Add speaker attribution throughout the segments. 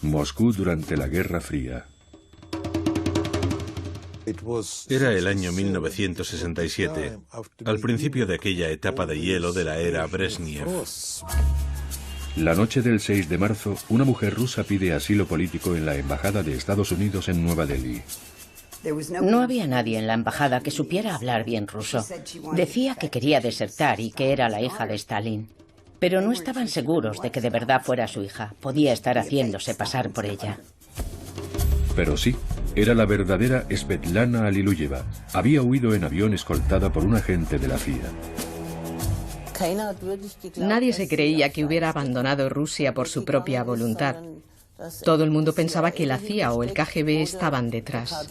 Speaker 1: Moscú durante la Guerra Fría.
Speaker 2: Era el año 1967, al principio de aquella etapa de hielo de la era Brezhnev.
Speaker 1: La noche del 6 de marzo, una mujer rusa pide asilo político en la Embajada de Estados Unidos en Nueva Delhi.
Speaker 3: No había nadie en la embajada que supiera hablar bien ruso. Decía que quería desertar y que era la hija de Stalin. Pero no estaban seguros de que de verdad fuera su hija. Podía estar haciéndose pasar por ella.
Speaker 1: Pero sí, era la verdadera Svetlana Alliluyeva. Había huido en avión escoltada por un agente de la CIA.
Speaker 4: Nadie se creía que hubiera abandonado Rusia por su propia voluntad. Todo el mundo pensaba que la CIA o el KGB estaban detrás.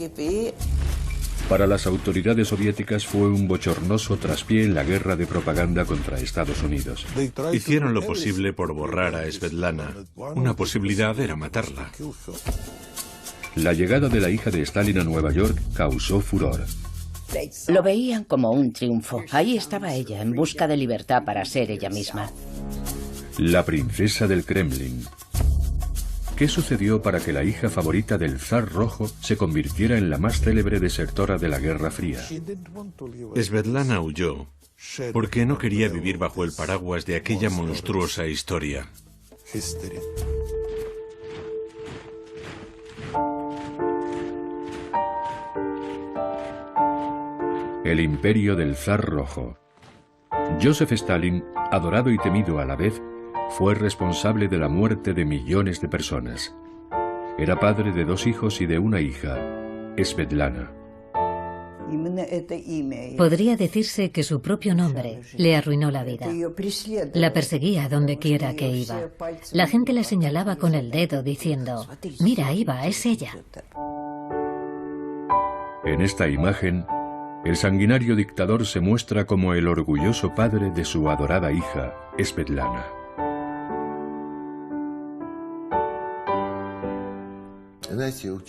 Speaker 1: Para las autoridades soviéticas fue un bochornoso traspié en la guerra de propaganda contra Estados Unidos.
Speaker 2: Hicieron lo posible por borrar a Svetlana. Una posibilidad era matarla.
Speaker 1: La llegada de la hija de Stalin a Nueva York causó furor.
Speaker 3: Lo veían como un triunfo. Ahí estaba ella, en busca de libertad para ser ella misma.
Speaker 1: La princesa del Kremlin. ¿Qué sucedió para que la hija favorita del zar rojo se convirtiera en la más célebre desertora de la Guerra Fría?
Speaker 2: Svetlana huyó porque no quería vivir bajo el paraguas de aquella monstruosa historia.
Speaker 1: El imperio del zar rojo. Joseph Stalin, adorado y temido a la vez, fue responsable de la muerte de millones de personas. Era padre de 2 hijos y de una hija, Svetlana.
Speaker 5: Podría decirse que su propio nombre le arruinó la vida. La perseguía donde quiera que iba. La gente la señalaba con el dedo diciendo: «Mira, ahí va, es ella».
Speaker 1: En esta imagen, el sanguinario dictador se muestra como el orgulloso padre de su adorada hija, Svetlana.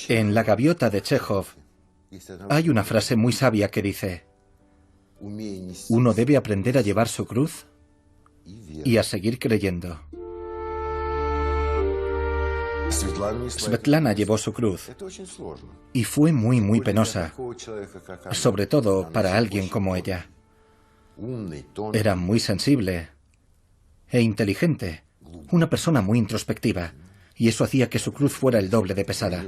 Speaker 6: En La gaviota de Chekhov hay una frase muy sabia que dice: uno debe aprender a llevar su cruz y a seguir creyendo. Svetlana llevó su cruz y fue muy penosa, sobre todo para alguien como ella. Era muy sensible e inteligente, una persona muy introspectiva, y eso hacía que su cruz fuera el doble de pesada.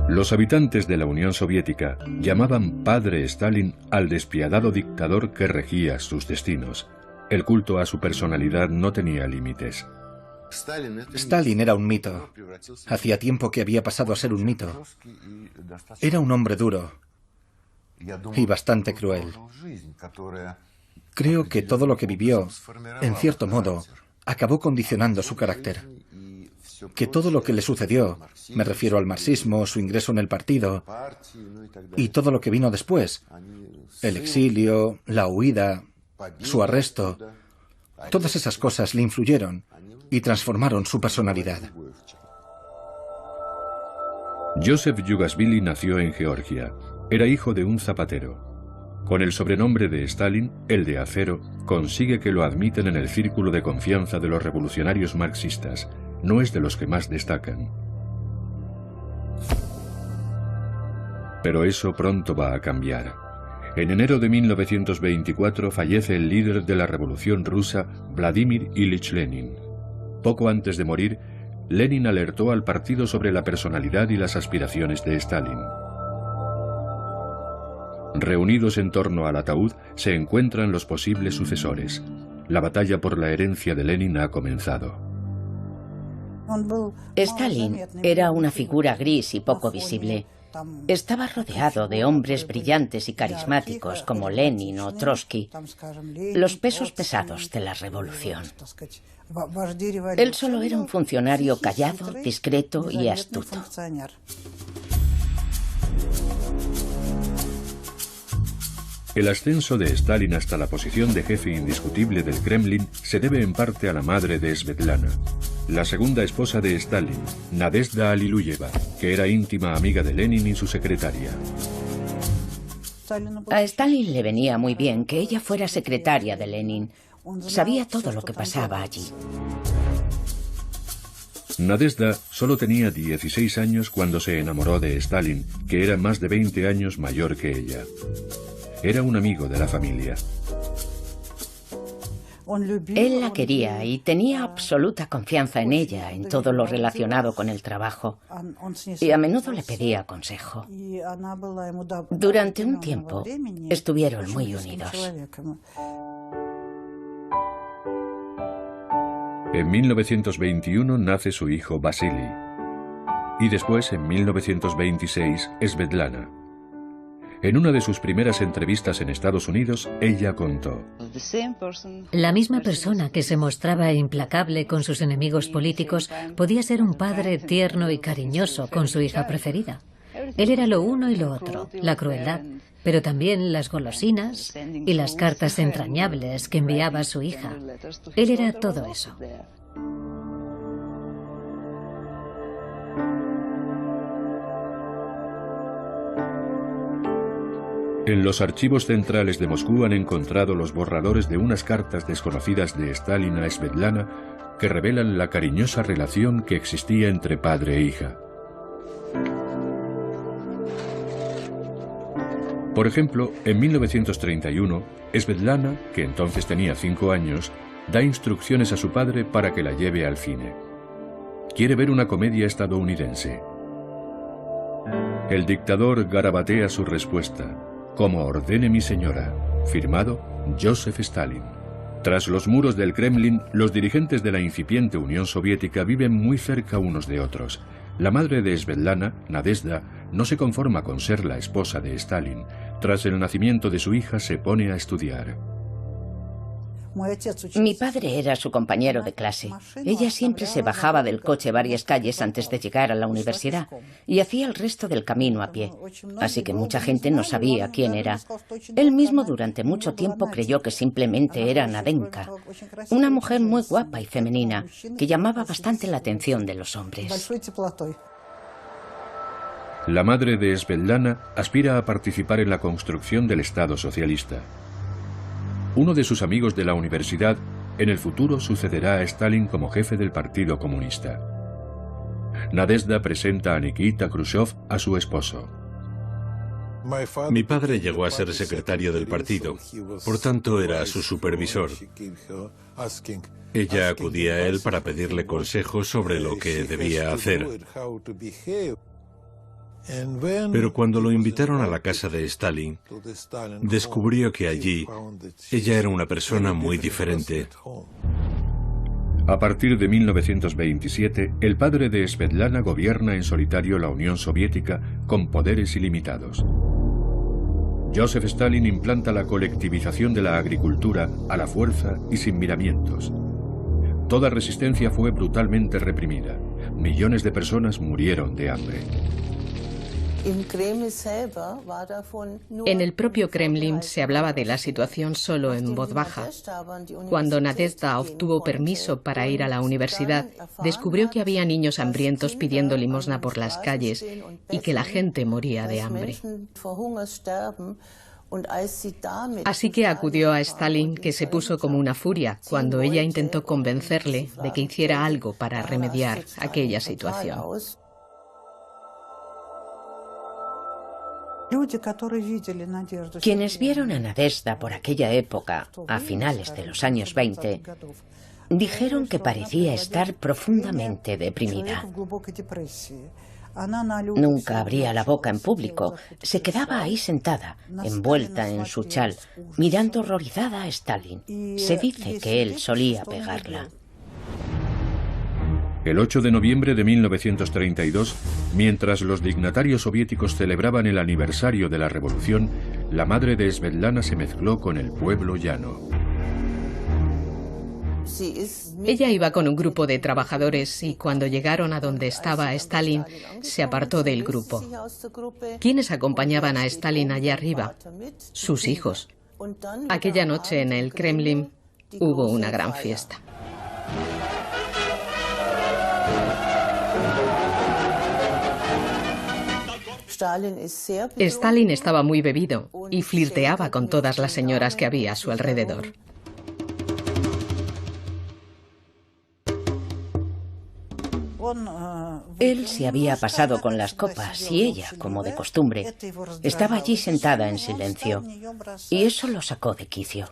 Speaker 1: Los habitantes de la Unión Soviética llamaban padre Stalin al despiadado dictador que regía sus destinos. El culto a su personalidad no tenía límites.
Speaker 6: Stalin era un mito. Hacía tiempo que había pasado a ser un mito. Era un hombre duro y bastante cruel. Creo que todo lo que vivió, en cierto modo, acabó condicionando su carácter. Que todo lo que le sucedió, me refiero al marxismo, su ingreso en el partido, y todo lo que vino después, el exilio, la huida, su arresto, todas esas cosas le influyeron y transformaron su personalidad.
Speaker 1: Joseph Yugashvili nació en Georgia. Era hijo de un zapatero. Con el sobrenombre de Stalin, el de acero, consigue que lo admiten en el círculo de confianza de los revolucionarios marxistas. No es de los que más destacan. Pero eso pronto va a cambiar. En enero de 1924 fallece el líder de la Revolución Rusa, Vladimir Ilich Lenin. Poco antes de morir, Lenin alertó al partido sobre la personalidad y las aspiraciones de Stalin. Reunidos en torno al ataúd se encuentran los posibles sucesores. La batalla por la herencia de Lenin ha comenzado.
Speaker 3: Stalin era una figura gris y poco visible. Estaba rodeado de hombres brillantes y carismáticos como Lenin o Trotsky, los pesos pesados de la revolución. Él solo era un funcionario callado, discreto y astuto.
Speaker 1: El ascenso de Stalin hasta la posición de jefe indiscutible del Kremlin se debe en parte a la madre de Svetlana, la segunda esposa de Stalin, Nadezhda Aliluyeva, que era íntima amiga de Lenin y su secretaria.
Speaker 3: A Stalin le venía muy bien que ella fuera secretaria de Lenin. Sabía todo lo que pasaba allí.
Speaker 1: Nadezhda solo tenía 16 años cuando se enamoró de Stalin, que era más de 20 años mayor que ella. Era un amigo de la familia.
Speaker 3: Él la quería y tenía absoluta confianza en ella, en todo lo relacionado con el trabajo. Y a menudo le pedía consejo. Durante un tiempo estuvieron muy unidos.
Speaker 1: En 1921 nace su hijo Vasily. Y después, en 1926, Svetlana. En una de sus primeras entrevistas en Estados Unidos, ella contó:
Speaker 5: La misma persona que se mostraba implacable con sus enemigos políticos podía ser un padre tierno y cariñoso con su hija preferida. Él era lo uno y lo otro, la crueldad, pero también las golosinas y las cartas entrañables que enviaba a su hija. Él era todo eso.
Speaker 1: En los archivos centrales de Moscú han encontrado los borradores de unas cartas desconocidas de Stalin a Svetlana que revelan la cariñosa relación que existía entre padre e hija. Por ejemplo, en 1931, Svetlana, que entonces tenía 5 años, da instrucciones a su padre para que la lleve al cine. Quiere ver una comedia estadounidense. El dictador garabatea su respuesta: como ordene mi señora. Firmado Joseph Stalin. Tras los muros del Kremlin, los dirigentes de la incipiente Unión Soviética viven muy cerca unos de otros. La madre de Svetlana, Nadezhda, no se conforma con ser la esposa de Stalin. Tras el nacimiento de su hija se pone a estudiar.
Speaker 3: Mi padre era su compañero de clase. Ella siempre se bajaba del coche varias calles antes de llegar a la universidad y hacía el resto del camino a pie. Así que mucha gente no sabía quién era. Él mismo durante mucho tiempo creyó que simplemente era Nadenka, una mujer muy guapa y femenina que llamaba bastante la atención de los hombres.
Speaker 1: La madre de Svetlana aspira a participar en la construcción del Estado socialista. Uno de sus amigos de la universidad en el futuro sucederá a Stalin como jefe del Partido Comunista. Nadezhda presenta a Nikita Khrushchev a su esposo.
Speaker 2: Mi padre llegó a ser secretario del partido, por tanto era su supervisor. Ella acudía a él para pedirle consejos sobre lo que debía hacer. Pero cuando lo invitaron a la casa de Stalin, descubrió que allí ella era una persona muy diferente.
Speaker 1: A partir de 1927, el padre de Svetlana gobierna en solitario la Unión Soviética con poderes ilimitados. Joseph Stalin implanta la colectivización de la agricultura a la fuerza y sin miramientos. Toda resistencia fue brutalmente reprimida. Millones de personas murieron de hambre.
Speaker 4: En el propio Kremlin se hablaba de la situación solo en voz baja. Cuando Nadezhda obtuvo permiso para ir a la universidad, descubrió que había niños hambrientos pidiendo limosna por las calles y que la gente moría de hambre. Así que acudió a Stalin, que se puso como una furia cuando ella intentó convencerle de que hiciera algo para remediar aquella situación.
Speaker 3: Quienes vieron a Nadezhda por aquella época, a finales de los años 20, dijeron que parecía estar profundamente deprimida. Nunca abría la boca en público, se quedaba ahí sentada, envuelta en su chal, mirando horrorizada a Stalin. Se dice que él solía pegarla.
Speaker 1: El 8 de noviembre de 1932, mientras los dignatarios soviéticos celebraban el aniversario de la revolución, la madre de Svetlana se mezcló con el pueblo llano.
Speaker 4: Ella iba con un grupo de trabajadores y cuando llegaron a donde estaba Stalin, se apartó del grupo. ¿Quiénes acompañaban a Stalin allá arriba? Sus hijos. Aquella noche en el Kremlin hubo una gran fiesta. Stalin estaba muy bebido y flirteaba con todas las señoras que había a su alrededor.
Speaker 3: Él se había pasado con las copas y ella, como de costumbre, estaba allí sentada en silencio. Y eso lo sacó de quicio.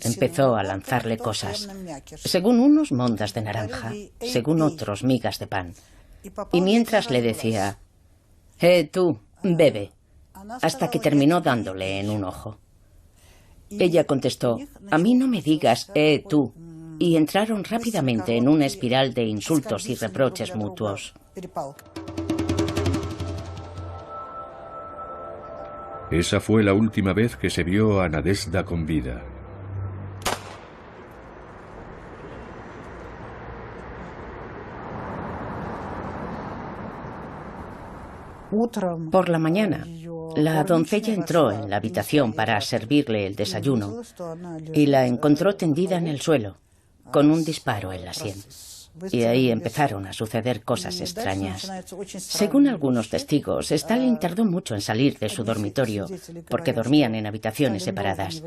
Speaker 3: Empezó a lanzarle cosas. Según unos, mondas de naranja, según otros, migas de pan. Y mientras le decía, tú, bebe, hasta que terminó dándole en un ojo. Ella contestó, a mí no me digas, tú. Y entraron rápidamente en una espiral de insultos y reproches mutuos.
Speaker 1: Esa fue la última vez que se vio a Nadezhda con vida.
Speaker 3: Por la mañana, la doncella entró en la habitación para servirle el desayuno y la encontró tendida en el suelo, con un disparo en la sien. Y ahí empezaron a suceder cosas extrañas. Según algunos testigos, Stalin tardó mucho en salir de su dormitorio, porque dormían en habitaciones separadas.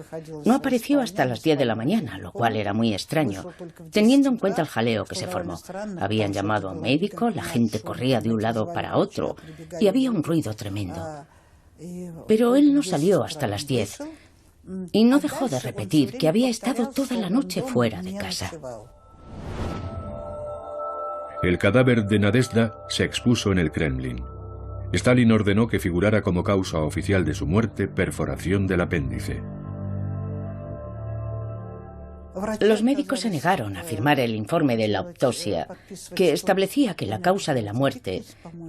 Speaker 3: No apareció hasta las 10 de la mañana, lo cual era muy extraño, teniendo en cuenta el jaleo que se formó. Habían llamado a un médico, la gente corría de un lado para otro, y había un ruido tremendo. Pero él no salió hasta las 10, y no dejó de repetir que había estado toda la noche fuera de casa.
Speaker 1: El cadáver de Nadezhda se expuso en el Kremlin. Stalin ordenó que figurara como causa oficial de su muerte perforación del apéndice.
Speaker 3: Los médicos se negaron a firmar el informe de la autopsia, que establecía que la causa de la muerte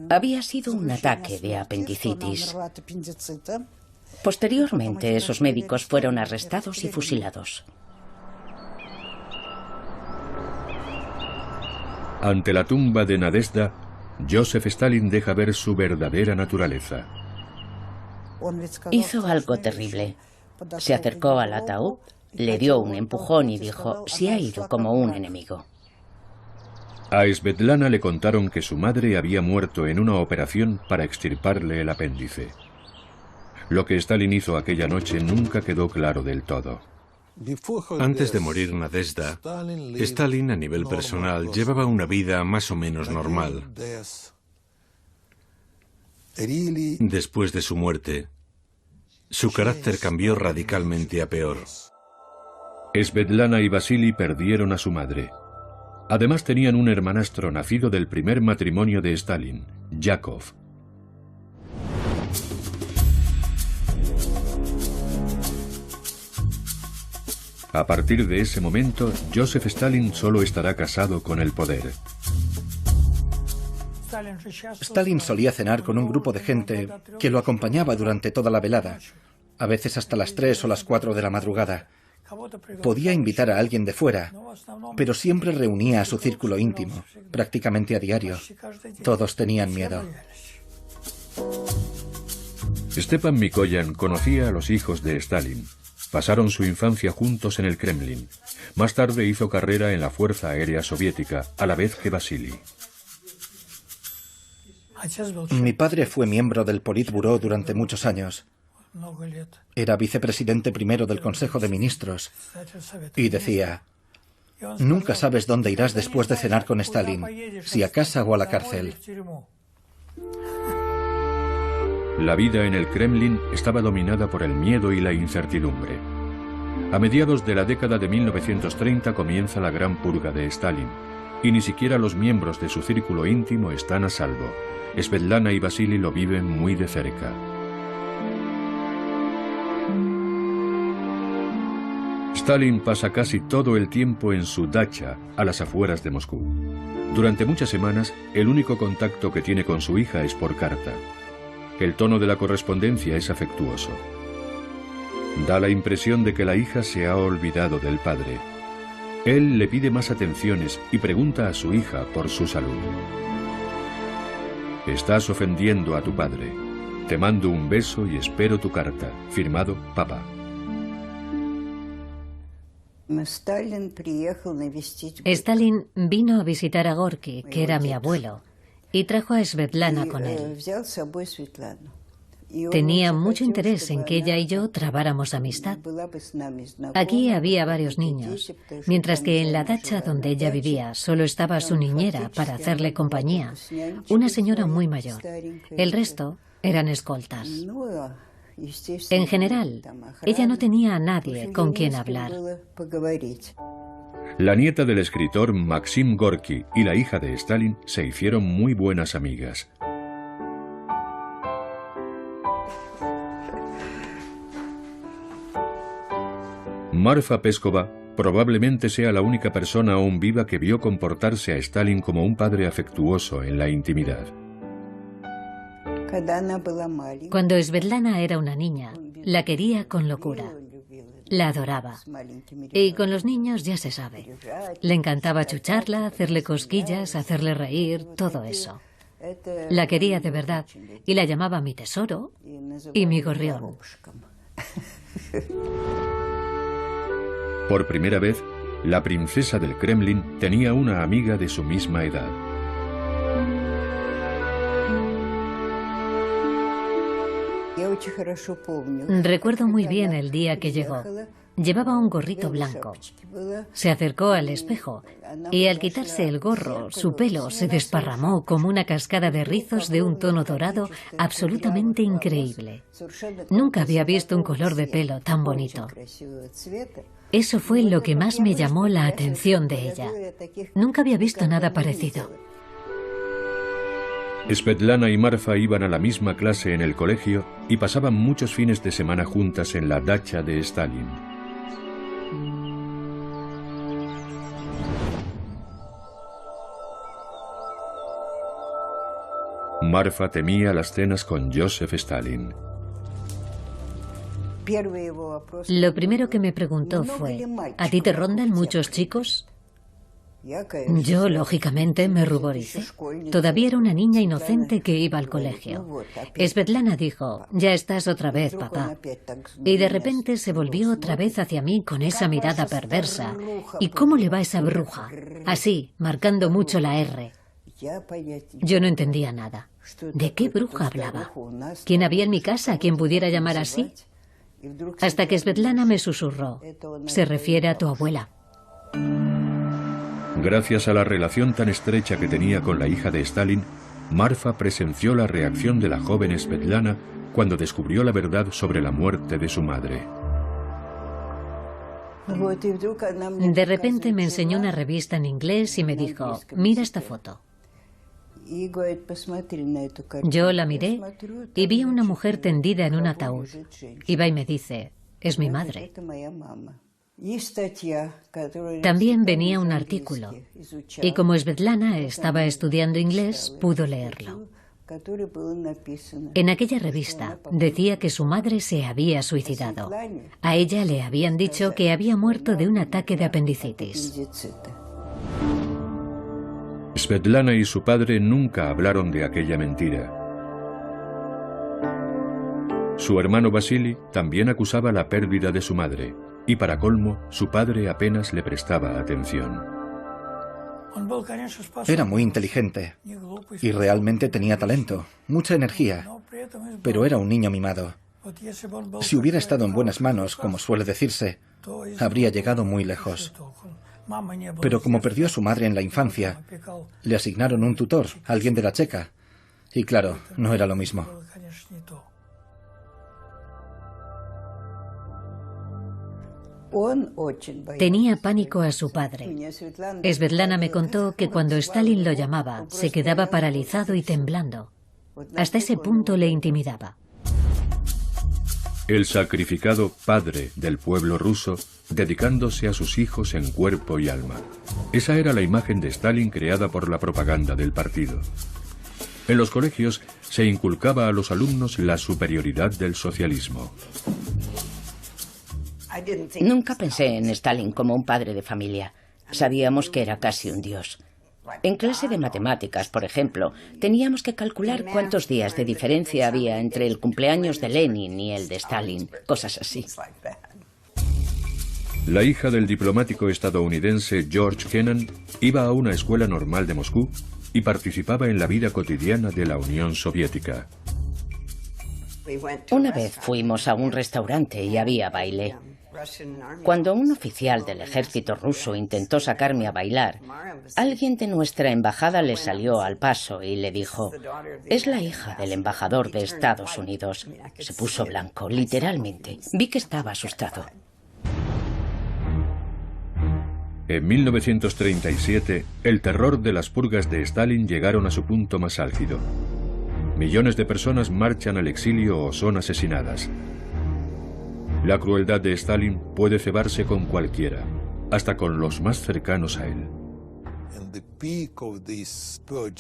Speaker 3: había sido un ataque de apendicitis. Posteriormente, esos médicos fueron arrestados y fusilados.
Speaker 1: Ante la tumba de Nadezhda, Joseph Stalin deja ver su verdadera naturaleza.
Speaker 3: Hizo algo terrible. Se acercó al ataúd, le dio un empujón y dijo, se ha ido como un enemigo.
Speaker 1: A Svetlana le contaron que su madre había muerto en una operación para extirparle el apéndice. Lo que Stalin hizo aquella noche nunca quedó claro del todo.
Speaker 2: Antes de morir Nadezhda, Stalin a nivel personal llevaba una vida más o menos normal. Después de su muerte, su carácter cambió radicalmente a peor.
Speaker 1: Svetlana y Vasily perdieron a su madre. Además tenían un hermanastro nacido del primer matrimonio de Stalin, Yakov. A partir de ese momento, Joseph Stalin solo estará casado con el poder.
Speaker 6: Stalin solía cenar con un grupo de gente que lo acompañaba durante toda la velada, a veces hasta las 3 o las 4 de la madrugada. Podía invitar a alguien de fuera, pero siempre reunía a su círculo íntimo, prácticamente a diario. Todos tenían miedo.
Speaker 1: Stepan Mikoyan conocía a los hijos de Stalin. Pasaron su infancia juntos en el Kremlin. Más tarde hizo carrera en la Fuerza Aérea Soviética, a la vez que Vasily.
Speaker 6: Mi padre fue miembro del Politburó durante muchos años. Era vicepresidente primero del Consejo de Ministros. Y decía, nunca sabes dónde irás después de cenar con Stalin, si a casa o a la cárcel.
Speaker 1: La vida en el Kremlin estaba dominada por el miedo y la incertidumbre. A mediados de la década de 1930 comienza la gran purga de Stalin, y ni siquiera los miembros de su círculo íntimo están a salvo. Svetlana y Vasily lo viven muy de cerca. Stalin pasa casi todo el tiempo en su dacha, a las afueras de Moscú. Durante muchas semanas, el único contacto que tiene con su hija es por carta. El tono de la correspondencia es afectuoso. Da la impresión de que la hija se ha olvidado del padre. Él le pide más atenciones y pregunta a su hija por su salud. Estás ofendiendo a tu padre. Te mando un beso y espero tu carta. Firmado, papá.
Speaker 5: Stalin vino a visitar a Gorki, que era mi abuelo, y trajo a Svetlana con él. Tenía mucho interés en que ella y yo trabáramos amistad. Aquí había varios niños, mientras que en la dacha donde ella vivía solo estaba su niñera para hacerle compañía, una señora muy mayor. El resto eran escoltas. En general, ella no tenía a nadie con quien hablar.
Speaker 1: La nieta del escritor Maxim Gorki y la hija de Stalin se hicieron muy buenas amigas. Marfa Peskova probablemente sea la única persona aún viva que vio comportarse a Stalin como un padre afectuoso en la intimidad.
Speaker 5: Cuando Svetlana era una niña, la quería con locura. La adoraba. Y con los niños ya se sabe. Le encantaba chucharla, hacerle cosquillas, hacerle reír, todo eso. La quería de verdad y la llamaba mi tesoro y mi gorrión.
Speaker 1: Por primera vez, la princesa del Kremlin tenía una amiga de su misma edad.
Speaker 5: Recuerdo muy bien el día que llegó. Llevaba un gorrito blanco. Se acercó al espejo y al quitarse el gorro, su pelo se desparramó como una cascada de rizos de un tono dorado absolutamente increíble. Nunca había visto un color de pelo tan bonito. Eso fue lo que más me llamó la atención de ella. Nunca había visto nada parecido.
Speaker 1: Svetlana y Marfa iban a la misma clase en el colegio y pasaban muchos fines de semana juntas en la dacha de Stalin. Marfa temía las cenas con Joseph Stalin.
Speaker 5: Lo primero que me preguntó fue, ¿a ti te rondan muchos chicos? Yo, lógicamente, me ruboricé. Todavía era una niña inocente que iba al colegio. Svetlana dijo, ya estás otra vez, papá. Y de repente se volvió otra vez hacia mí con esa mirada perversa. ¿Y cómo le va esa bruja? Así, marcando mucho la R. Yo no entendía nada. ¿De qué bruja hablaba? ¿Quién había en mi casa a quien pudiera llamar así? Hasta que Svetlana me susurró, se refiere a tu abuela.
Speaker 1: Gracias a la relación tan estrecha que tenía con la hija de Stalin, Marfa presenció la reacción de la joven Svetlana cuando descubrió la verdad sobre la muerte de su madre.
Speaker 5: De repente me enseñó una revista en inglés y me dijo, mira esta foto. Yo la miré y vi a una mujer tendida en un ataúd. Y va y me dice, es mi madre. También venía un artículo, y como Svetlana estaba estudiando inglés, pudo leerlo. En aquella revista decía que su madre se había suicidado. A ella le habían dicho que había muerto de un ataque de apendicitis.
Speaker 1: Svetlana y su padre nunca hablaron de aquella mentira. Su hermano Vasily también acusaba la pérdida de su madre, y para colmo, su padre apenas le prestaba atención.
Speaker 6: Era muy inteligente y realmente tenía talento, mucha energía, pero era un niño mimado. Si hubiera estado en buenas manos, como suele decirse, habría llegado muy lejos. Pero como perdió a su madre en la infancia, le asignaron un tutor, alguien de la Checa, y claro, no era lo mismo.
Speaker 5: Tenía pánico a su padre. Svetlana me contó que cuando Stalin lo llamaba, se quedaba paralizado y temblando. Hasta ese punto le intimidaba.
Speaker 1: El sacrificado padre del pueblo ruso, dedicándose a sus hijos en cuerpo y alma. Esa era la imagen de Stalin creada por la propaganda del partido. En los colegios se inculcaba a los alumnos la superioridad del socialismo.
Speaker 3: Nunca pensé en Stalin como un padre de familia. Sabíamos que era casi un dios. En clase de matemáticas, por ejemplo, teníamos que calcular cuántos días de diferencia había entre el cumpleaños de Lenin y el de Stalin, cosas así.
Speaker 1: La hija del diplomático estadounidense George Kennan iba a una escuela normal de Moscú y participaba en la vida cotidiana de la Unión Soviética.
Speaker 3: Una vez fuimos a un restaurante y había baile. Cuando un oficial del ejército ruso intentó sacarme a bailar, alguien de nuestra embajada le salió al paso y le dijo: «Es la hija del embajador de Estados Unidos». Se puso blanco, literalmente. Vi que estaba asustado.
Speaker 1: En 1937, el terror de las purgas de Stalin llegaron a su punto más álgido. Millones de personas marchan al exilio o son asesinadas. La crueldad de Stalin puede cebarse con cualquiera, hasta con los más cercanos a él.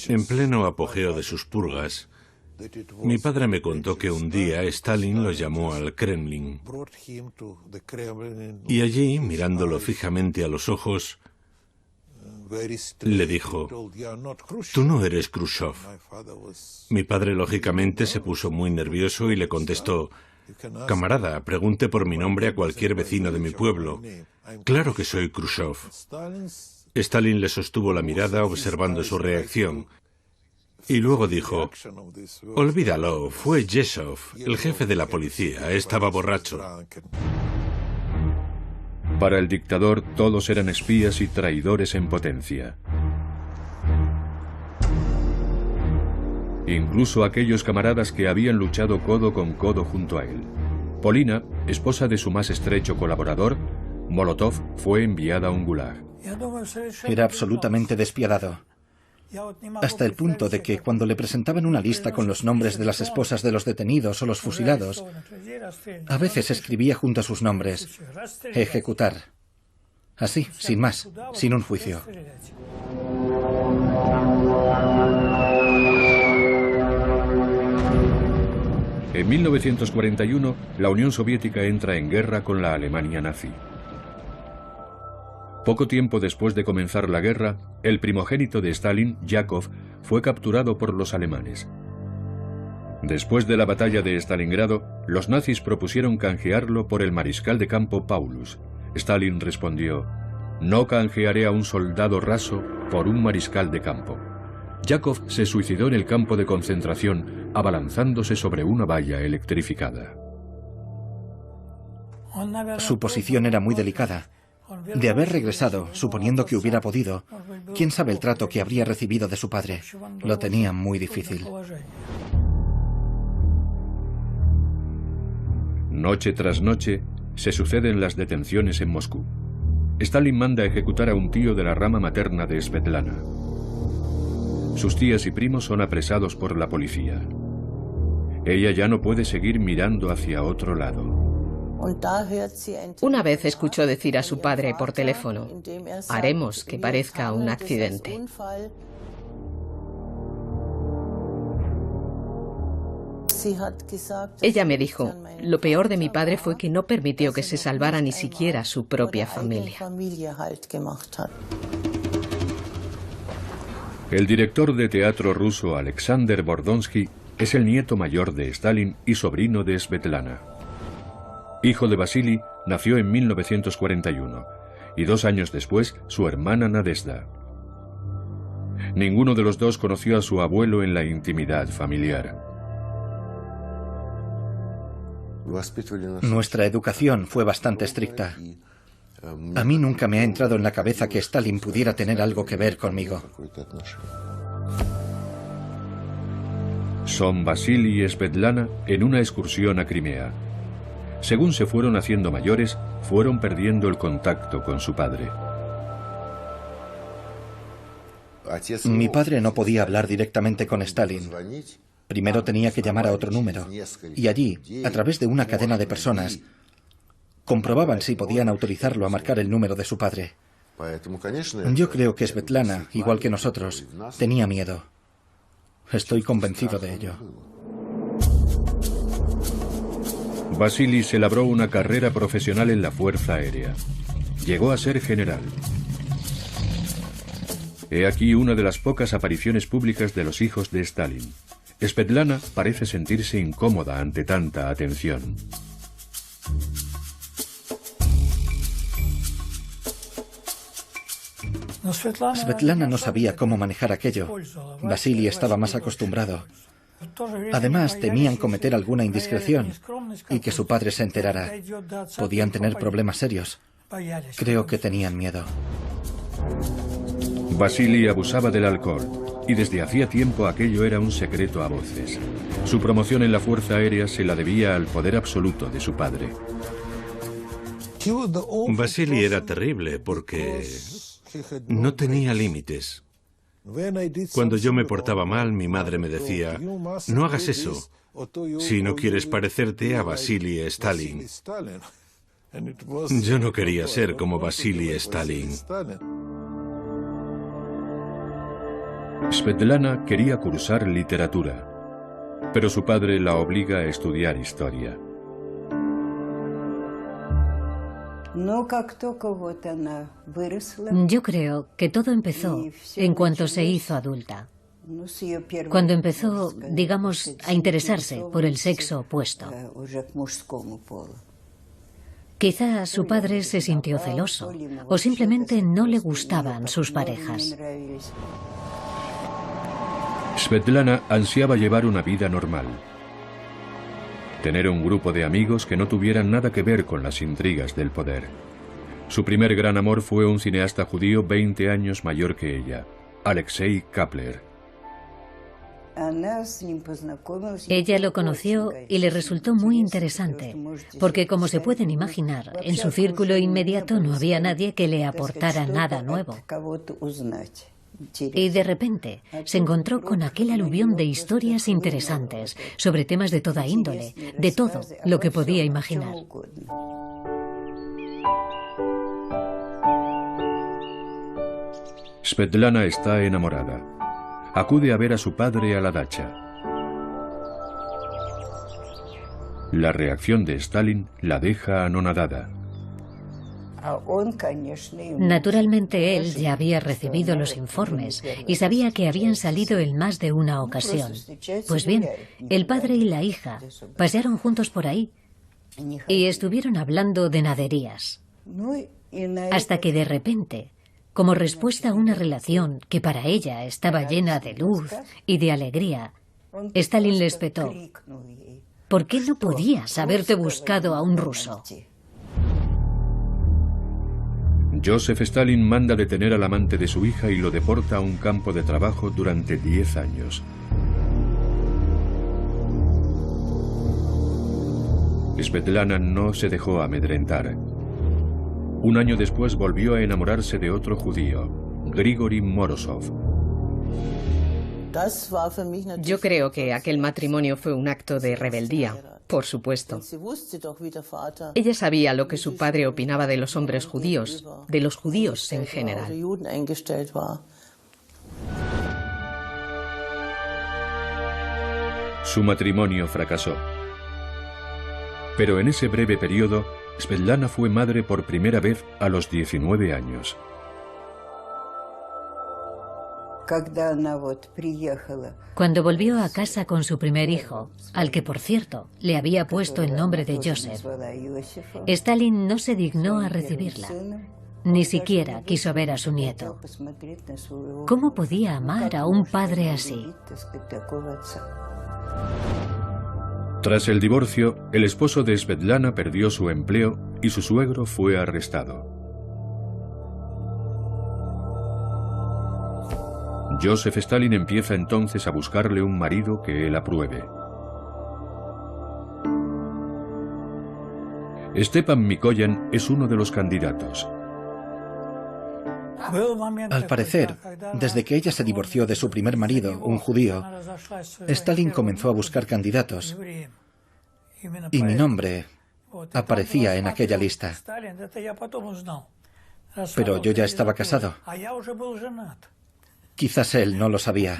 Speaker 2: En pleno apogeo de sus purgas, mi padre me contó que un día Stalin lo llamó al Kremlin y allí, mirándolo fijamente a los ojos, le dijo: «Tú no eres Khrushchev». Mi padre, lógicamente, se puso muy nervioso y le contestó: «Camarada, pregunte por mi nombre a cualquier vecino de mi pueblo. Claro que soy Khrushchev». Stalin le sostuvo la mirada observando su reacción. Y luego dijo: «Olvídalo, fue Yezhov, el jefe de la policía, estaba borracho».
Speaker 1: Para el dictador, todos eran espías y traidores en potencia. Incluso aquellos camaradas que habían luchado codo con codo junto a él. Polina, esposa de su más estrecho colaborador, Molotov, fue enviada a un gulag.
Speaker 6: Era absolutamente despiadado. Hasta el punto de que cuando le presentaban una lista con los nombres de las esposas de los detenidos o los fusilados, a veces escribía junto a sus nombres: ejecutar. Así, sin más, sin un juicio.
Speaker 1: En 1941, la Unión Soviética entra en guerra con la Alemania nazi. Poco tiempo después de comenzar la guerra, el primogénito de Stalin, Yakov, fue capturado por los alemanes. Después de la batalla de Stalingrado, los nazis propusieron canjearlo por el mariscal de campo Paulus. Stalin respondió: «No canjearé a un soldado raso por un mariscal de campo». Yakov se suicidó en el campo de concentración, abalanzándose sobre una valla electrificada.
Speaker 6: Su posición era muy delicada. De haber regresado, suponiendo que hubiera podido, quién sabe el trato que habría recibido de su padre. Lo tenía muy difícil.
Speaker 1: Noche tras noche, se suceden las detenciones en Moscú. Stalin manda ejecutar a un tío de la rama materna de Svetlana. Sus tías y primos son apresados por la policía. Ella ya no puede seguir mirando hacia otro lado.
Speaker 4: Una vez escuchó decir a su padre por teléfono: «Haremos que parezca un accidente». Ella me dijo: «Lo peor de mi padre fue que no permitió que se salvara ni siquiera su propia familia».
Speaker 1: El director de teatro ruso Alexander Bordonsky es el nieto mayor de Stalin y sobrino de Svetlana. Hijo de Vasily, nació en 1941 y 2 años después su hermana Nadezhda. Ninguno de los dos conoció a su abuelo en la intimidad familiar.
Speaker 6: Nuestra educación fue bastante estricta. A mí nunca me ha entrado en la cabeza que Stalin pudiera tener algo que ver conmigo.
Speaker 1: Son Vasily y Svetlana en una excursión a Crimea. Según se fueron haciendo mayores, fueron perdiendo el contacto con su padre.
Speaker 6: Mi padre no podía hablar directamente con Stalin. Primero tenía que llamar a otro número, y allí, a través de una cadena de personas, comprobaban si podían autorizarlo a marcar el número de su padre. Yo creo que Svetlana, igual que nosotros, tenía miedo. Estoy convencido de ello.
Speaker 1: Vasily se labró una carrera profesional en la Fuerza Aérea. Llegó a ser general. He aquí una de las pocas apariciones públicas de los hijos de Stalin. Svetlana parece sentirse incómoda ante tanta atención.
Speaker 6: Svetlana no sabía cómo manejar aquello. Vasily estaba más acostumbrado. Además, temían cometer alguna indiscreción y que su padre se enterara. Podían tener problemas serios. Creo que tenían miedo.
Speaker 1: Vasily abusaba del alcohol, y desde hacía tiempo aquello era un secreto a voces. Su promoción en la Fuerza Aérea se la debía al poder absoluto de su padre.
Speaker 2: Vasily era terrible porque no tenía límites. Cuando yo me portaba mal, mi madre me decía, no hagas eso, si no quieres parecerte a Vasily Stalin. Yo no quería ser como Vasily Stalin.
Speaker 1: Svetlana quería cursar literatura, pero su padre la obliga a estudiar historia.
Speaker 5: Yo creo que todo empezó en cuanto se hizo adulta. Cuando empezó, digamos, a interesarse por el sexo opuesto. Quizá su padre se sintió celoso o simplemente no le gustaban sus parejas.
Speaker 1: Svetlana ansiaba llevar una vida normal. Tener un grupo de amigos que no tuvieran nada que ver con las intrigas del poder. Su primer gran amor fue un cineasta judío 20 años mayor que ella, Alexei Kapler.
Speaker 5: Ella lo conoció y le resultó muy interesante, porque como se pueden imaginar, en su círculo inmediato no había nadie que le aportara nada nuevo. Y de repente se encontró con aquel aluvión de historias interesantes sobre temas de toda índole, de todo lo que podía imaginar.
Speaker 1: Svetlana está enamorada. Acude a ver a su padre a la dacha. La reacción de Stalin la deja anonadada.
Speaker 5: Naturalmente él ya había recibido los informes y sabía que habían salido en más de una ocasión. Pues bien, el padre y la hija pasearon juntos por ahí y estuvieron hablando de naderías. Hasta que de repente, como respuesta a una relación que para ella estaba llena de luz y de alegría, Stalin le espetó: ¿por qué no podías haberte buscado a un ruso?
Speaker 1: Joseph Stalin manda detener al amante de su hija y lo deporta a un campo de trabajo durante 10 años. Svetlana no se dejó amedrentar. Un año después volvió a enamorarse de otro judío, Grigori Morozov.
Speaker 4: Yo creo que aquel matrimonio fue un acto de rebeldía, por supuesto. Ella sabía lo que su padre opinaba de los hombres judíos, de los judíos en general.
Speaker 1: Su matrimonio fracasó. Pero en ese breve periodo, Svetlana fue madre por primera vez a los 19 años.
Speaker 5: Cuando volvió a casa con su primer hijo, al que por cierto le había puesto el nombre de Joseph, Stalin no se dignó a recibirla. Ni siquiera quiso ver a su nieto. ¿Cómo podía amar a un padre así?
Speaker 1: Tras el divorcio, el esposo de Svetlana perdió su empleo y su suegro fue arrestado. Joseph Stalin empieza entonces a buscarle un marido que él apruebe. Stepan Mikoyan es uno de los candidatos.
Speaker 6: Al parecer, desde que ella se divorció de su primer marido, un judío, Stalin comenzó a buscar candidatos. Y mi nombre aparecía en aquella lista. Pero yo ya estaba casado. Quizás él no lo sabía.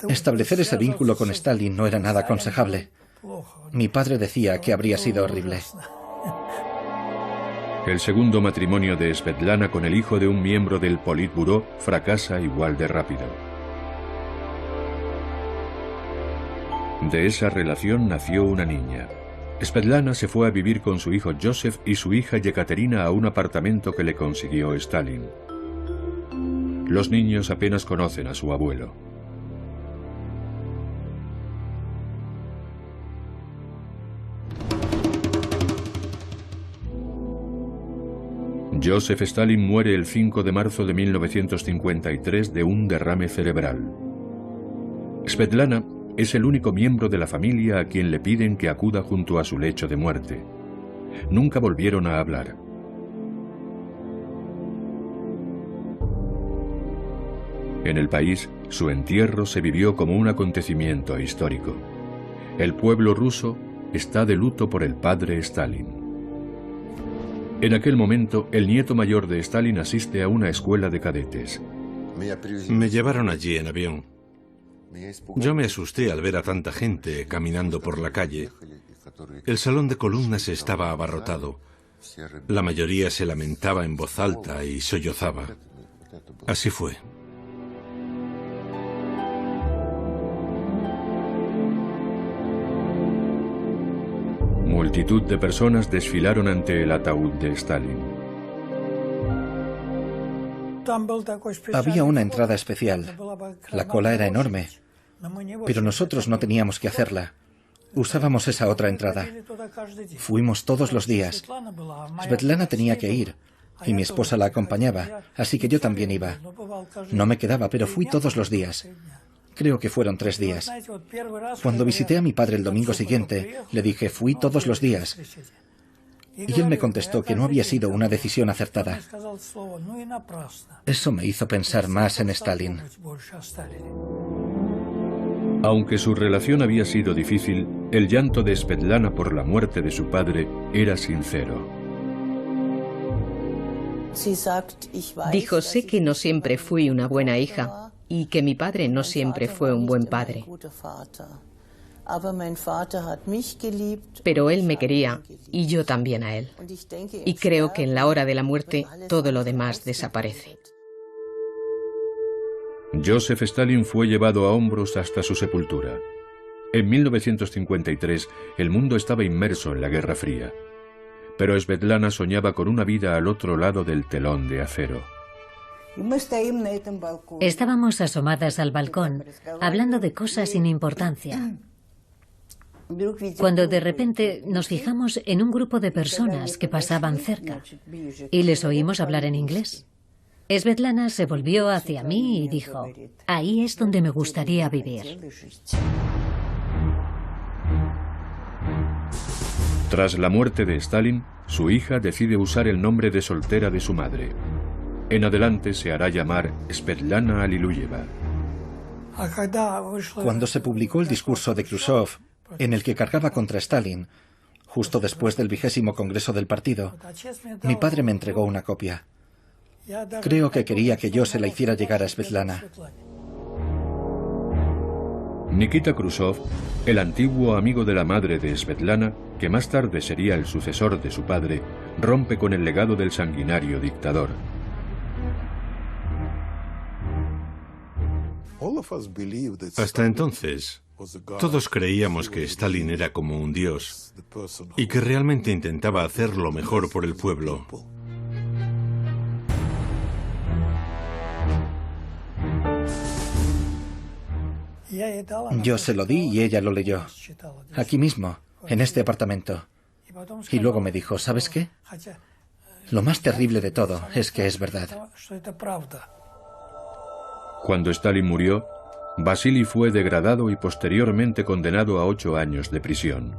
Speaker 6: Establecer ese vínculo con Stalin no era nada aconsejable. Mi padre decía que habría sido horrible.
Speaker 1: El segundo matrimonio de Svetlana con el hijo de un miembro del Politburó fracasa igual de rápido. De esa relación nació una niña. Svetlana se fue a vivir con su hijo Joseph y su hija Yekaterina a un apartamento que le consiguió Stalin. Los niños apenas conocen a su abuelo. Joseph Stalin muere el 5 de marzo de 1953 de un derrame cerebral. Svetlana es el único miembro de la familia a quien le piden que acuda junto a su lecho de muerte. Nunca volvieron a hablar. En el país, su entierro se vivió como un acontecimiento histórico. El pueblo ruso está de luto por el padre Stalin. En aquel momento, el nieto mayor de Stalin asiste a una escuela de cadetes.
Speaker 2: Me llevaron allí en avión. Yo me asusté al ver a tanta gente caminando por la calle. El salón de columnas estaba abarrotado. La mayoría se lamentaba en voz alta y sollozaba. Así fue.
Speaker 1: Multitud de personas desfilaron ante el ataúd de Stalin.
Speaker 6: Había una entrada especial. La cola era enorme, pero nosotros no teníamos que hacerla. Usábamos esa otra entrada. Fuimos todos los días. Svetlana tenía que ir, y mi esposa la acompañaba, así que yo también iba. No me quedaba, pero fui todos los días. Creo que fueron 3 días. Cuando visité a mi padre el domingo siguiente, le dije, fui todos los días. Y él me contestó que no había sido una decisión acertada. Eso me hizo pensar más en Stalin.
Speaker 1: Aunque su relación había sido difícil, el llanto de Svetlana por la muerte de su padre era sincero.
Speaker 4: Dijo, sé que no siempre fui una buena hija y que mi padre no siempre fue un buen padre. Pero él me quería y yo también a él. Y creo que en la hora de la muerte todo lo demás desaparece.
Speaker 1: Joseph Stalin fue llevado a hombros hasta su sepultura. En 1953, el mundo estaba inmerso en la Guerra Fría. Pero Svetlana soñaba con una vida al otro lado del telón de acero.
Speaker 5: Estábamos asomadas al balcón, hablando de cosas sin importancia, cuando de repente nos fijamos en un grupo de personas que pasaban cerca y les oímos hablar en inglés. Svetlana se volvió hacia mí y dijo, ahí es donde me gustaría vivir.
Speaker 1: Tras la muerte de Stalin, su hija decide usar el nombre de soltera de su madre. En adelante se hará llamar Svetlana Aliluyeva.
Speaker 6: Cuando se publicó el discurso de Khrushchev, en el que cargaba contra Stalin, justo después del 20º Congreso del partido, mi padre me entregó una copia. Creo que quería que yo se la hiciera llegar a Svetlana.
Speaker 1: Nikita Khrushchev, el antiguo amigo de la madre de Svetlana, que más tarde sería el sucesor de su padre, rompe con el legado del sanguinario dictador.
Speaker 2: Hasta entonces, todos creíamos que Stalin era como un dios y que realmente intentaba hacer lo mejor por el pueblo.
Speaker 6: Yo se lo di y ella lo leyó. Aquí mismo, en este apartamento. Y luego me dijo, ¿sabes qué? Lo más terrible de todo es que es verdad.
Speaker 1: Cuando Stalin murió, Vasily fue degradado y posteriormente condenado a 8 años de prisión.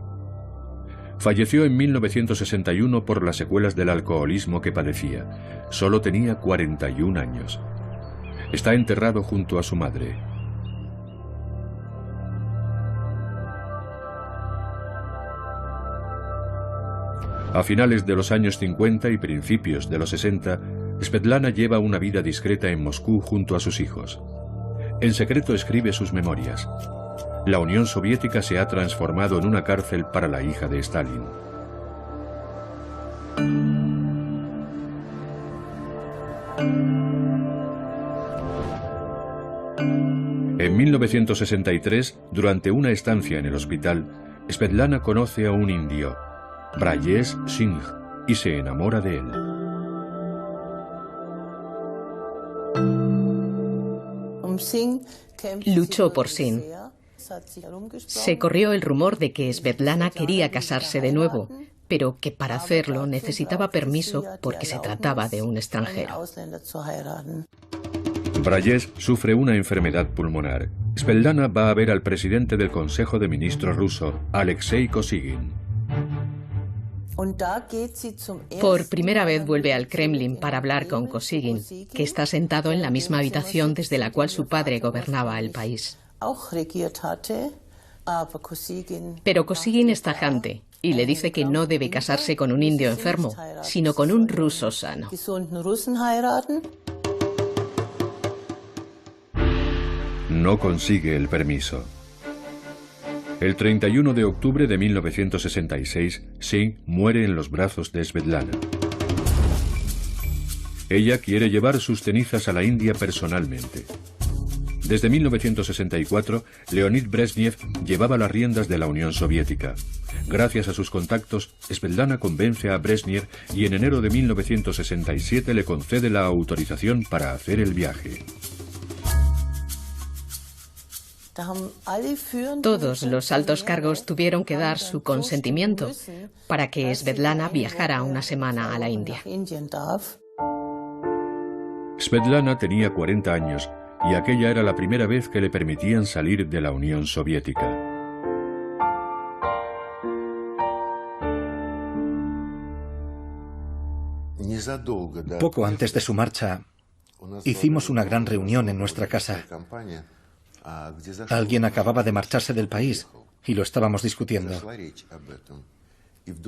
Speaker 1: Falleció en 1961 por las secuelas del alcoholismo que padecía. Solo tenía 41 años. Está enterrado junto a su madre. A finales de los años 50 y principios de los 60, Svetlana lleva una vida discreta en Moscú junto a sus hijos. En secreto escribe sus memorias. La Unión Soviética se ha transformado en una cárcel para la hija de Stalin. En 1963, durante una estancia en el hospital, Svetlana conoce a un indio, Brajesh Singh, y se enamora de él.
Speaker 4: Luchó por Singh. Se corrió el rumor de que Svetlana quería casarse de nuevo, pero que para hacerlo necesitaba permiso porque se trataba de un extranjero.
Speaker 1: Brajesh sufre una enfermedad pulmonar. Svetlana va a ver al presidente del Consejo de Ministros ruso, Alexei Kosygin.
Speaker 4: Por primera vez vuelve al Kremlin para hablar con Kosygin, que está sentado en la misma habitación desde la cual su padre gobernaba el país. Pero Kosygin es tajante y le dice que no debe casarse con un indio enfermo, sino con un ruso sano.
Speaker 1: No consigue el permiso. El 31 de octubre de 1966, Singh muere en los brazos de Svetlana. Ella quiere llevar sus cenizas a la India personalmente. Desde 1964, Leonid Brezhnev llevaba las riendas de la Unión Soviética. Gracias a sus contactos, Svetlana convence a Brezhnev y en enero de 1967 le concede la autorización para hacer el viaje.
Speaker 4: Todos los altos cargos tuvieron que dar su consentimiento para que Svetlana viajara una semana a la India.
Speaker 1: Svetlana tenía 40 años y aquella era la primera vez que le permitían salir de la Unión Soviética.
Speaker 6: Poco antes de su marcha, hicimos una gran reunión en nuestra casa. Alguien acababa de marcharse del país y lo estábamos discutiendo.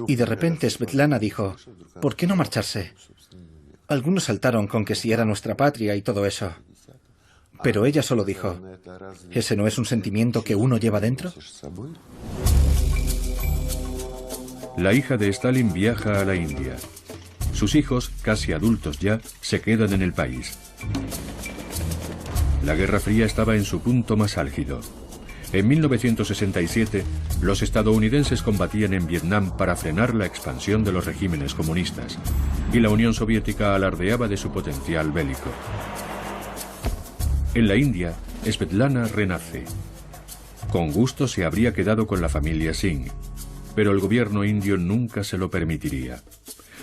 Speaker 6: Y de repente Svetlana dijo, ¿por qué no marcharse? Algunos saltaron con que si era nuestra patria y todo eso. Pero ella solo dijo, ¿ese no es un sentimiento que uno lleva dentro?
Speaker 1: La hija de Stalin viaja a la India. Sus hijos, casi adultos ya, se quedan en el país. La Guerra Fría estaba en su punto más álgido. En 1967, los estadounidenses combatían en Vietnam para frenar la expansión de los regímenes comunistas, y la Unión Soviética alardeaba de su potencial bélico. En la India, Svetlana renace. Con gusto se habría quedado con la familia Singh, pero el gobierno indio nunca se lo permitiría.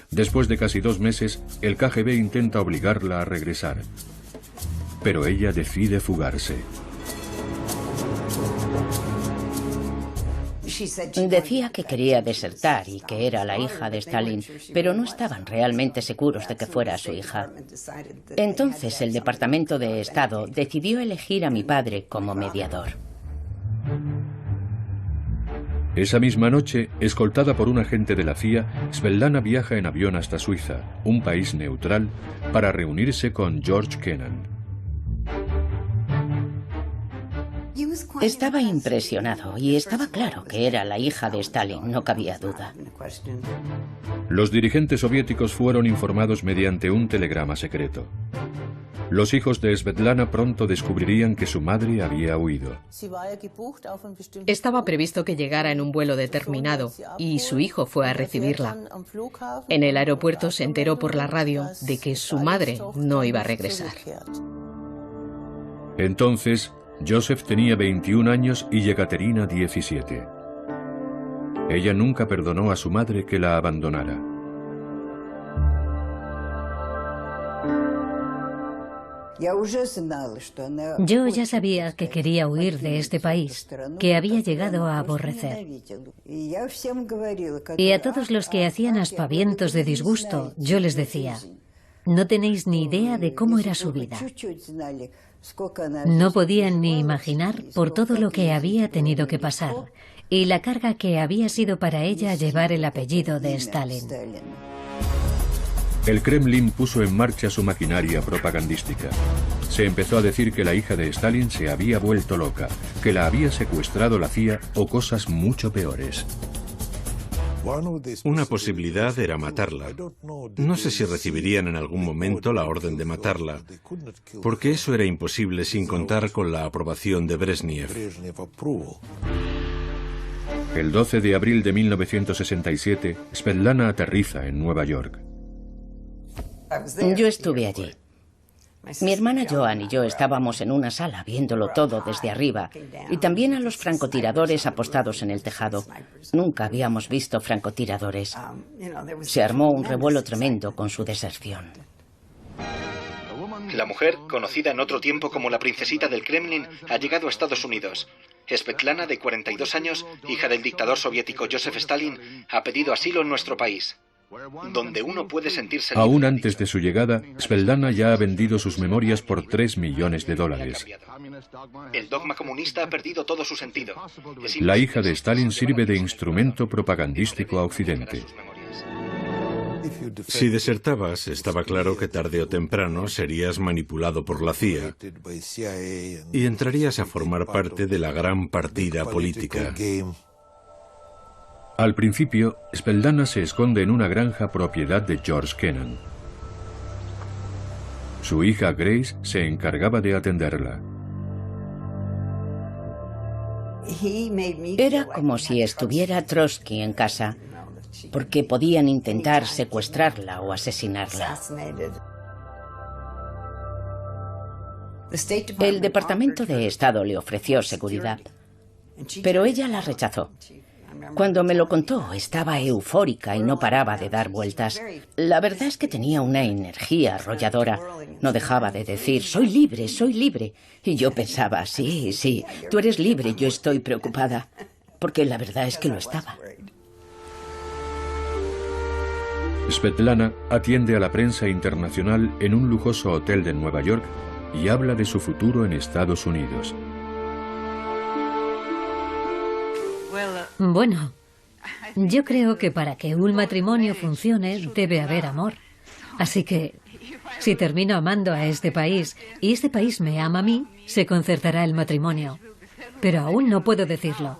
Speaker 1: Después de casi 2 meses, el KGB intenta obligarla a regresar. Pero ella decide fugarse.
Speaker 3: Decía que quería desertar y que era la hija de Stalin, pero no estaban realmente seguros de que fuera su hija. Entonces el Departamento de Estado decidió elegir a mi padre como mediador.
Speaker 1: Esa misma noche, escoltada por un agente de la CIA, Svetlana viaja en avión hasta Suiza, un país neutral, para reunirse con George Kennan.
Speaker 3: Estaba impresionado y estaba claro que era la hija de Stalin, no cabía duda.
Speaker 1: Los dirigentes soviéticos fueron informados mediante un telegrama secreto. Los hijos de Svetlana pronto descubrirían que su madre había huido.
Speaker 4: Estaba previsto que llegara en un vuelo determinado y su hijo fue a recibirla. En el aeropuerto se enteró por la radio de que su madre no iba a regresar.
Speaker 1: Entonces, Joseph tenía 21 años y Yekaterina 17. Ella nunca perdonó a su madre que la abandonara.
Speaker 5: Yo ya sabía que quería huir de este país, que había llegado a aborrecer. Y a todos los que hacían aspavientos de disgusto, yo les decía, no tenéis ni idea de cómo era su vida. No podían ni imaginar por todo lo que había tenido que pasar y la carga que había sido para ella llevar el apellido de Stalin.
Speaker 1: El Kremlin puso en marcha su maquinaria propagandística. Se empezó a decir que la hija de Stalin se había vuelto loca, que la había secuestrado la CIA o cosas mucho peores.
Speaker 2: Una posibilidad era matarla. No sé si recibirían en algún momento la orden de matarla, porque eso era imposible sin contar con la aprobación de Brezhnev.
Speaker 1: El 12 de abril de 1967, Svetlana aterriza en Nueva York.
Speaker 3: Yo estuve allí. Mi hermana Joan y yo estábamos en una sala viéndolo todo desde arriba y también a los francotiradores apostados en el tejado. Nunca habíamos visto francotiradores. Se armó un revuelo tremendo con su deserción.
Speaker 7: La mujer, conocida en otro tiempo como la princesita del Kremlin, ha llegado a Estados Unidos. Svetlana, de 42 años, hija del dictador soviético Joseph Stalin, ha pedido asilo en nuestro país, donde uno puede sentirse libre.
Speaker 1: Aún antes de su llegada, Svetlana ya ha vendido sus memorias por $3 millones.
Speaker 7: El dogma comunista ha perdido todo su sentido.
Speaker 1: La hija de Stalin sirve de instrumento propagandístico a Occidente.
Speaker 2: Si desertabas, estaba claro que tarde o temprano serías manipulado por la CIA y entrarías a formar parte de la gran partida política.
Speaker 1: Al principio, Svetlana se esconde en una granja propiedad de George Kennan. Su hija Grace se encargaba de atenderla.
Speaker 3: Era como si estuviera Trotsky en casa, porque podían intentar secuestrarla o asesinarla. El Departamento de Estado le ofreció seguridad, pero ella la rechazó. Cuando me lo contó, estaba eufórica y no paraba de dar vueltas. La verdad es que tenía una energía arrolladora. No dejaba de decir, soy libre, soy libre. Y yo pensaba, sí, sí, tú eres libre, yo estoy preocupada. Porque la verdad es que lo estaba.
Speaker 1: Svetlana atiende a la prensa internacional en un lujoso hotel de Nueva York y habla de su futuro en Estados Unidos.
Speaker 5: Bueno, yo creo que para que un matrimonio funcione debe haber amor. Así que, si termino amando a este país y este país me ama a mí, se concertará el matrimonio. Pero aún no puedo decirlo.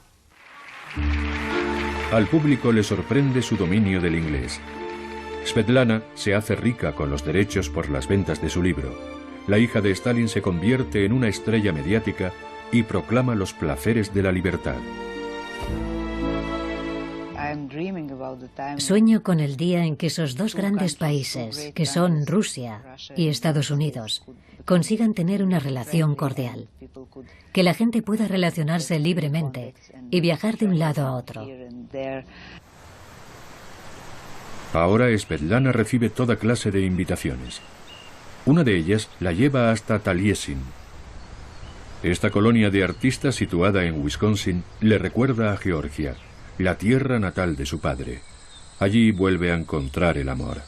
Speaker 1: Al público le sorprende su dominio del inglés. Svetlana se hace rica con los derechos por las ventas de su libro. La hija de Stalin se convierte en una estrella mediática y proclama los placeres de la libertad.
Speaker 5: Sueño con el día en que esos dos grandes países, que son Rusia y Estados Unidos, consigan tener una relación cordial. Que la gente pueda relacionarse libremente y viajar de un lado a otro.
Speaker 1: Ahora Svetlana recibe toda clase de invitaciones. Una de ellas la lleva hasta Taliesin. Esta colonia de artistas situada en Wisconsin le recuerda a Georgia, la tierra natal de su padre. Allí vuelve a encontrar el amor.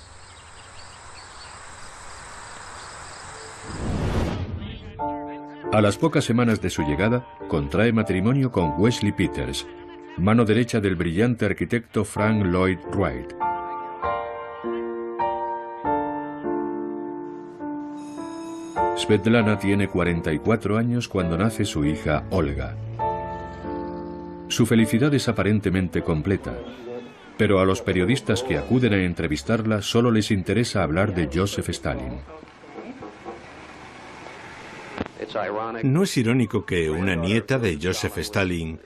Speaker 1: A las pocas semanas de su llegada, contrae matrimonio con Wesley Peters, mano derecha del brillante arquitecto Frank Lloyd Wright. Svetlana tiene 44 años cuando nace su hija Olga. Su felicidad es aparentemente completa, pero a los periodistas que acuden a entrevistarla solo les interesa hablar de Joseph Stalin.
Speaker 2: ¿No es irónico que una nieta de Joseph Stalin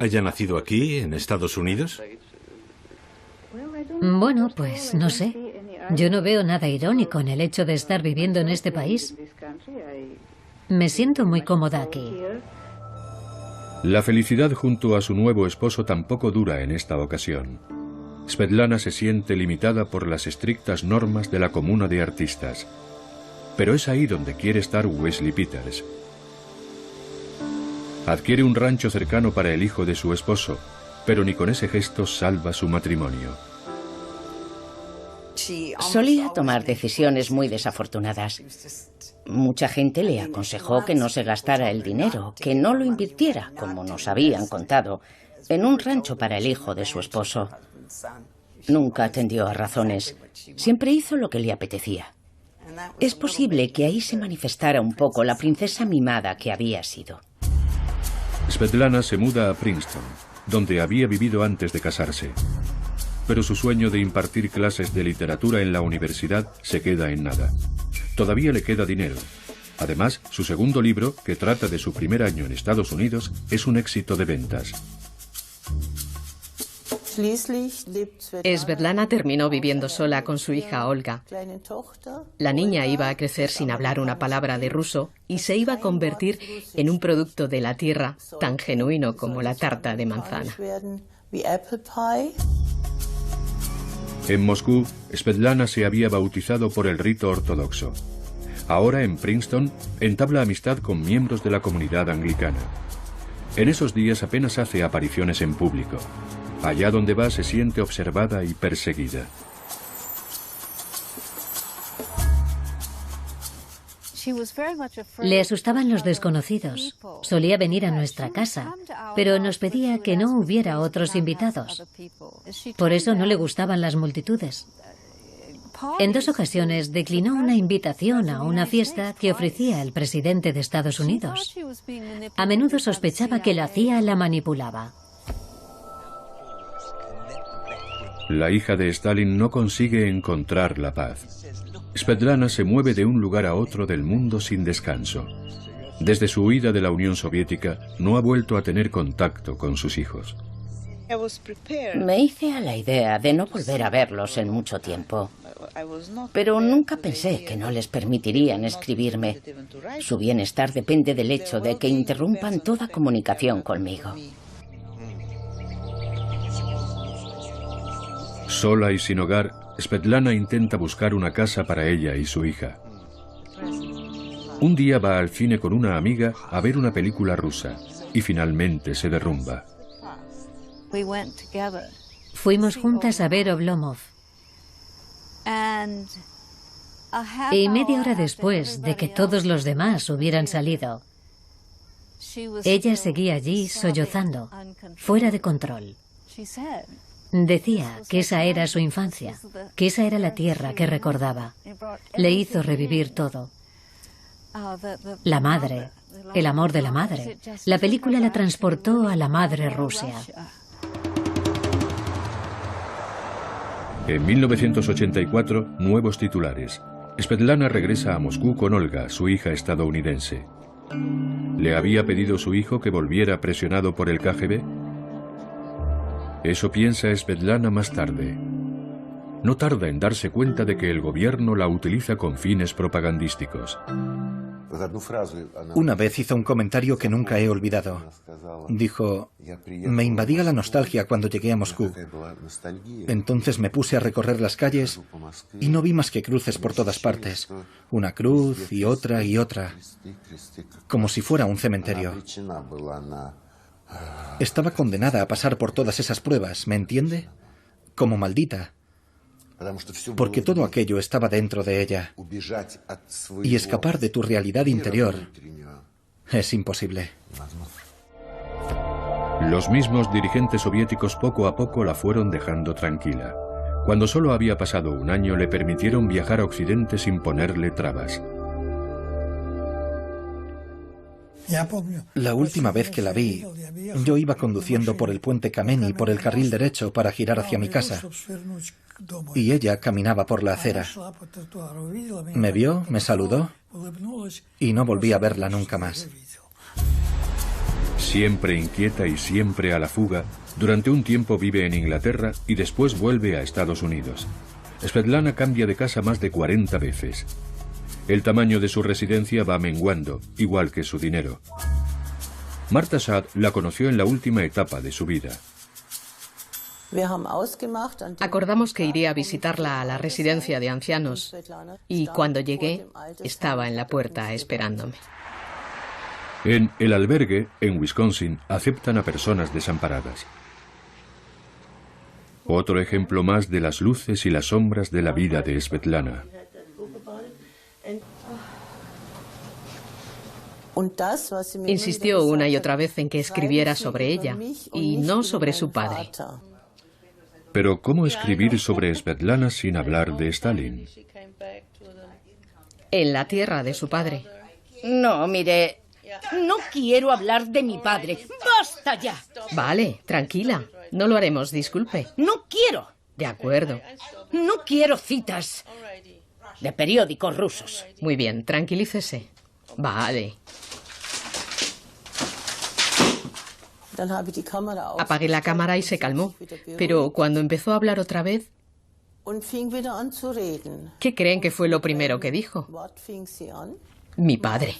Speaker 2: haya nacido aquí, en Estados Unidos?
Speaker 5: Bueno, pues no sé. Yo no veo nada irónico en el hecho de estar viviendo en este país. Me siento muy cómoda aquí.
Speaker 1: La felicidad junto a su nuevo esposo tampoco dura en esta ocasión. Svetlana se siente limitada por las estrictas normas de la comuna de artistas. Pero es ahí donde quiere estar Wesley Peters. Adquiere un rancho cercano para el hijo de su esposo, pero ni con ese gesto salva su matrimonio.
Speaker 3: Solía tomar decisiones muy desafortunadas. Mucha gente le aconsejó que no se gastara el dinero, que no lo invirtiera, como nos habían contado, en un rancho para el hijo de su esposo. Nunca atendió a razones. Siempre hizo lo que le apetecía. Es posible que ahí se manifestara un poco la princesa mimada que había sido.
Speaker 1: Svetlana se muda a Princeton, donde había vivido antes de casarse. pero su sueño de impartir clases de literatura en la universidad se queda en nada. Todavía le queda dinero. Además, su segundo libro, que trata de su primer año en Estados Unidos, es un éxito de ventas.
Speaker 4: Svetlana terminó viviendo sola con su hija Olga. La niña iba a crecer sin hablar una palabra de ruso y se iba a convertir en un producto de la tierra tan genuino como la tarta de manzana.
Speaker 1: En Moscú, Svetlana se había bautizado por el rito ortodoxo. Ahora, en Princeton, entabla amistad con miembros de la comunidad anglicana. En esos días apenas hace apariciones en público. Allá donde va se siente observada y perseguida.
Speaker 5: Le asustaban los desconocidos. Solía venir a nuestra casa, pero nos pedía que no hubiera otros invitados. Por eso no le gustaban las multitudes. En 2 ocasiones declinó una invitación a una fiesta que ofrecía el presidente de Estados Unidos. A menudo sospechaba que la CIA la manipulaba.
Speaker 1: La hija de Stalin no consigue encontrar la paz. Svetlana se mueve de un lugar a otro del mundo sin descanso. Desde su huida de la Unión Soviética, no ha vuelto a tener contacto con sus hijos.
Speaker 3: Me hice a la idea de no volver a verlos en mucho tiempo. Pero nunca pensé que no les permitirían escribirme. Su bienestar depende del hecho de que interrumpan toda comunicación conmigo.
Speaker 1: Sola y sin hogar, Svetlana intenta buscar una casa para ella y su hija. Un día va al cine con una amiga a ver una película rusa y finalmente se derrumba.
Speaker 5: Fuimos juntas a ver Oblomov. Y media hora después de que todos los demás hubieran salido, ella seguía allí sollozando, fuera de control. Decía que esa era su infancia, que esa era la tierra que recordaba. Le hizo revivir todo. La madre, el amor de la madre. La película la transportó a la madre Rusia.
Speaker 1: En 1984, nuevos titulares. Svetlana regresa a Moscú con Olga, su hija estadounidense. ¿Le había pedido su hijo que volviera presionado por el KGB? Eso piensa Svetlana más tarde. No tarda en darse cuenta de que el gobierno la utiliza con fines propagandísticos.
Speaker 6: Una vez hizo un comentario que nunca he olvidado. Dijo: me invadía la nostalgia cuando llegué a Moscú. Entonces me puse a recorrer las calles y no vi más que cruces por todas partes. Una cruz y otra, como si fuera un cementerio. Estaba condenada a pasar por todas esas pruebas, ¿me entiende? Como maldita. Porque todo aquello estaba dentro de ella. Y escapar de tu realidad interior es imposible.
Speaker 1: Los mismos dirigentes soviéticos poco a poco la fueron dejando tranquila. Cuando solo había pasado un año, le permitieron viajar a Occidente sin ponerle trabas.
Speaker 6: La última vez que la vi, yo iba conduciendo por el puente Kameny por el carril derecho para girar hacia mi casa. Y ella caminaba por la acera. Me vio, me saludó y no volví a verla nunca más.
Speaker 1: Siempre inquieta y siempre a la fuga, durante un tiempo vive en Inglaterra y después vuelve a Estados Unidos. Svetlana cambia de casa más de 40 veces. El tamaño de su residencia va menguando, igual que su dinero. Marta Schad la conoció en la última etapa de su vida.
Speaker 4: Acordamos que iría a visitarla a la residencia de ancianos y cuando llegué estaba en la puerta esperándome.
Speaker 1: En el albergue, en Wisconsin, aceptan a personas desamparadas. Otro ejemplo más de las luces y las sombras de la vida de Svetlana.
Speaker 4: Insistió una y otra vez en que escribiera sobre ella y no sobre su padre.
Speaker 1: Pero ¿cómo escribir sobre Svetlana sin hablar de Stalin?
Speaker 4: En la tierra de su padre.
Speaker 3: No, mire, no quiero hablar de mi padre. ¡Basta ya!
Speaker 4: Vale, tranquila. No lo haremos, disculpe.
Speaker 3: No quiero.
Speaker 4: De acuerdo.
Speaker 3: No quiero citas de periódicos rusos.
Speaker 4: Muy bien, tranquilícese. Vale. Apagué la cámara y se calmó. Pero cuando empezó a hablar otra vez, ¿qué creen que fue lo primero que dijo? Mi padre.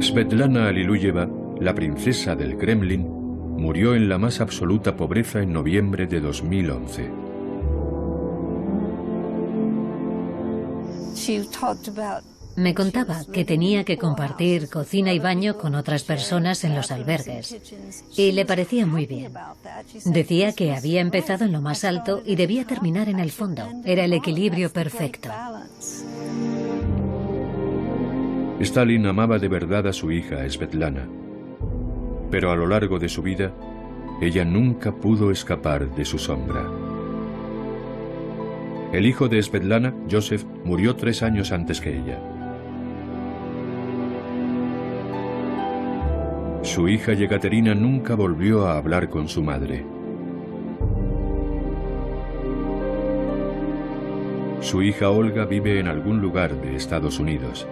Speaker 1: Svetlana Aliluyeva, la princesa del Kremlin, murió en la más absoluta pobreza en noviembre de 2011.
Speaker 5: Me contaba que tenía que compartir cocina y baño con otras personas en los albergues. Y le parecía muy bien. Decía que había empezado en lo más alto y debía terminar en el fondo. Era el equilibrio perfecto.
Speaker 1: Stalin amaba de verdad a su hija Svetlana, pero a lo largo de su vida, ella nunca pudo escapar de su sombra. El hijo de Svetlana, Joseph, murió 3 años antes que ella. Su hija Yekaterina nunca volvió a hablar con su madre. Su hija Olga vive en algún lugar de Estados Unidos.